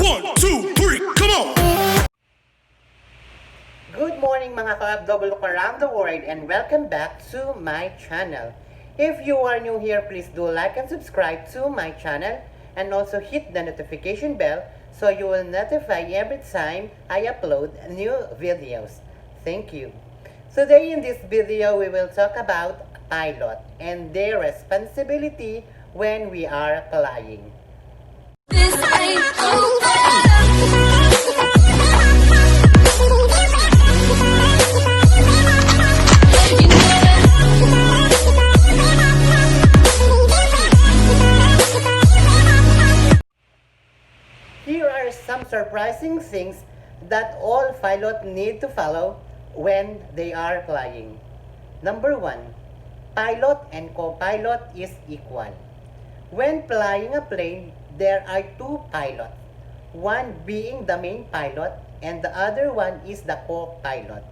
1, 2, 3, come on! Good morning mga ka-OFW around the world and welcome back to my channel. If you are new here, please do like and subscribe to my channel and also hit the notification bell so you will notify every time I upload new videos. Thank you. Today in this video, we will talk about pilot and their responsibility when we are flying. This ain't over. Here are some surprising things that all pilots need to follow when they are flying. Number 1, pilot and co-pilot is equal. When flying a plane, there are two pilots, one being the main pilot and the other one is the co-pilot.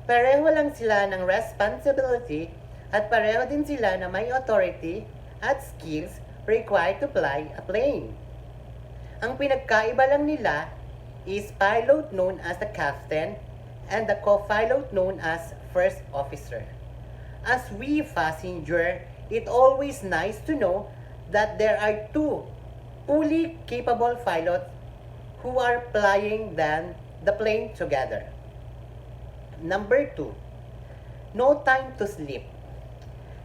Pareho lang sila ng responsibility at pareho din sila na may authority at skills required to fly a plane. Ang pinagkaiba lang nila is pilot known as the captain and the co-pilot known as first officer. As we passenger, it always nice to know that there are two fully capable pilots who are flying the plane together. Number 2, no time to sleep.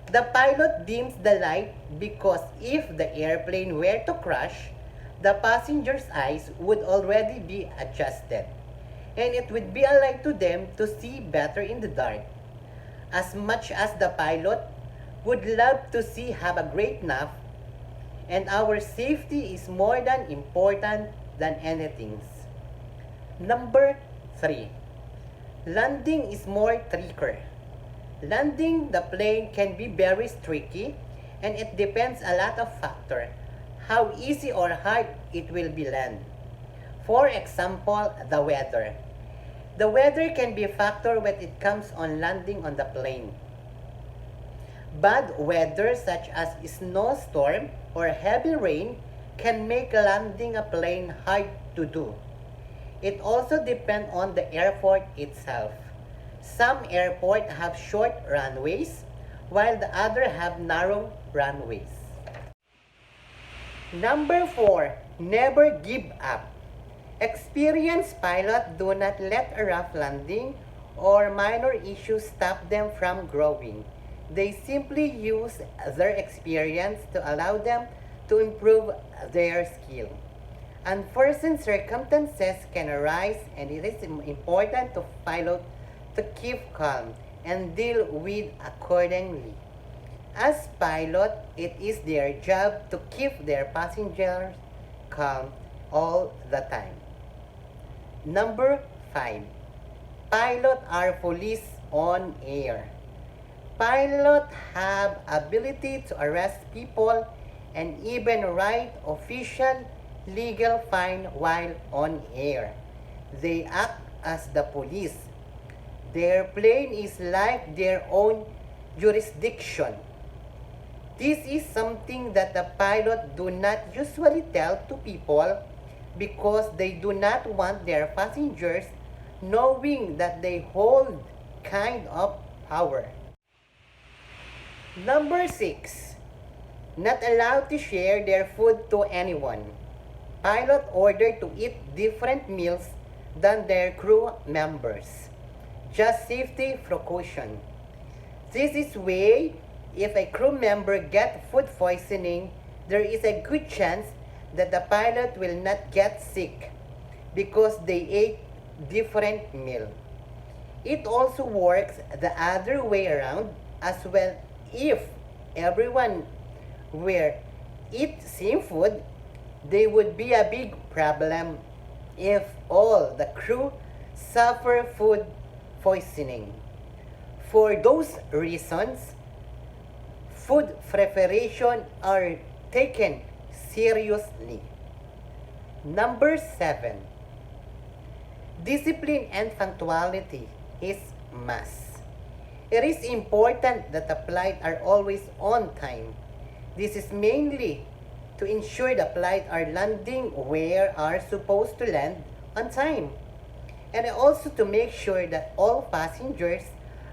The pilot dims the light because if the airplane were to crash, the passenger's eyes would already be adjusted, and it would be a light to them to see better in the dark. As much as the pilot would love to have a great nap, and our safety is more than important than anything. Number 3, landing is more trickier. Landing the plane can be very tricky, and it depends a lot of factors how easy or hard it will be land. For example, the weather. The weather can be a factor when it comes on landing on the plane. Bad weather such as snowstorm or heavy rain can make landing a plane hard to do. It also depends on the airport itself. Some airports have short runways while the other have narrow runways. Number 4, never give up. Experienced pilots do not let a rough landing or minor issues stop them from growing. They simply use their experience to allow them to improve their skill. Unforeseen circumstances can arise, and it is important to pilot to keep calm and deal with accordingly. As pilot, it is their job to keep their passengers calm all the time. Number 5, pilots are police on air. Pilots have ability to arrest people and even write official legal fine while on air. They act as the police. Their plane is like their own jurisdiction. This is something that the pilot do not usually tell to people because they do not want their passengers knowing that they hold kind of power. Number 6, not allowed to share their food to anyone. Pilot ordered to eat different meals than their crew members. Just safety precaution. This is way if a crew member gets food poisoning, there is a good chance that the pilot will not get sick because they ate different meal. It also works the other way around as well. If everyone were eat same food, there would be a big problem if all the crew suffer food poisoning. For those reasons, food preparation are taken seriously. Number 7, discipline and punctuality is must. It is important that the flights are always on time. This is mainly to ensure the flight are landing where are supposed to land on time, and also to make sure that all passengers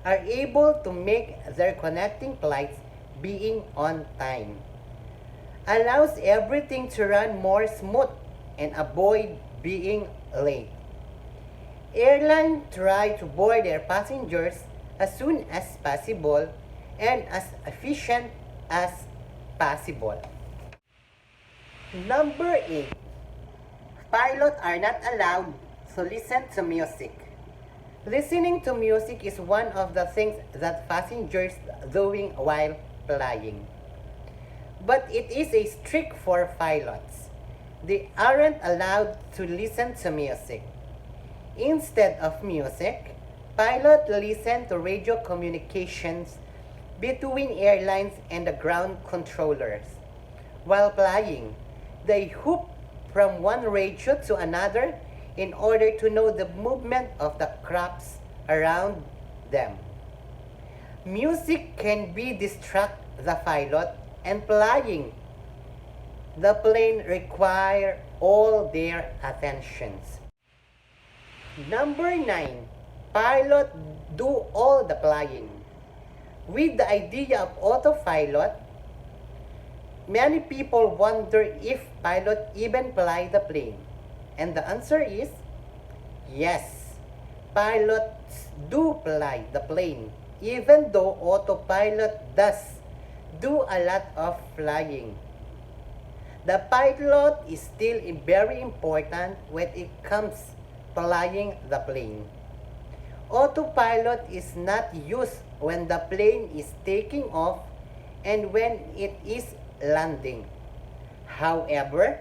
are able to make their connecting flights being on time. Allows everything to run more smooth and avoid being late. Airlines try to board their passengers as soon as possible and as efficient as possible. Number 8. Pilots are not allowed to listen to music. Listening to music is one of the things that passengers doing while flying. But it is a strict for pilots. They aren't allowed to listen to music. Instead of music, pilots listen to radio communications between airlines and the ground controllers. While flying, they hoop from one radio to another in order to know the movement of the crafts around them. Music can be distract the pilot, and flying the plane require all their attentions. Number 9. Pilot do all the flying. With the idea of autopilot, many people wonder if pilot even fly the plane. And the answer is yes. Pilots do fly the plane, even though autopilot does do a lot of flying. The pilot is still very important when it comes flying the plane. Autopilot is not used when the plane is taking off and when it is landing. However,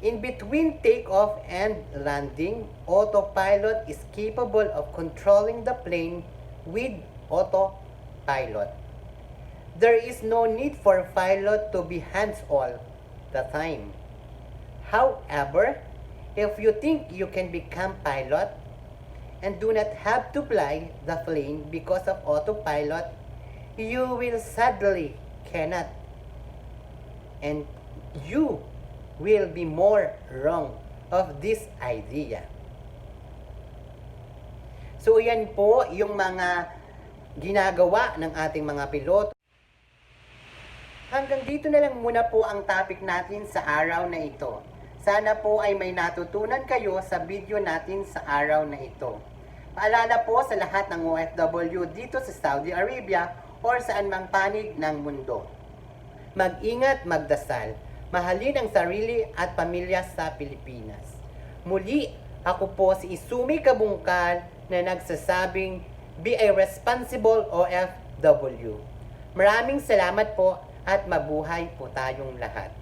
in between takeoff and landing, autopilot is capable of controlling the plane with autopilot. There is no need for pilot to be hands-on the time. However, if you think you can become pilot and do not have to fly the plane because of autopilot, you will sadly cannot. And you will be more wrong of this idea. So yan po yung mga ginagawa ng ating mga piloto. Hanggang dito na lang muna po ang topic natin sa araw na ito. Sana po ay may natutunan kayo sa video natin sa araw na ito. Paalala po sa lahat ng OFW dito sa Saudi Arabia or saan mang panig ng mundo. Mag-ingat, magdasal. Mahalin ang sarili at pamilya sa Pilipinas. Muli, ako po si Izumi Kabungkal na nagsasabing be a responsible OFW. Maraming salamat po at mabuhay po tayong lahat.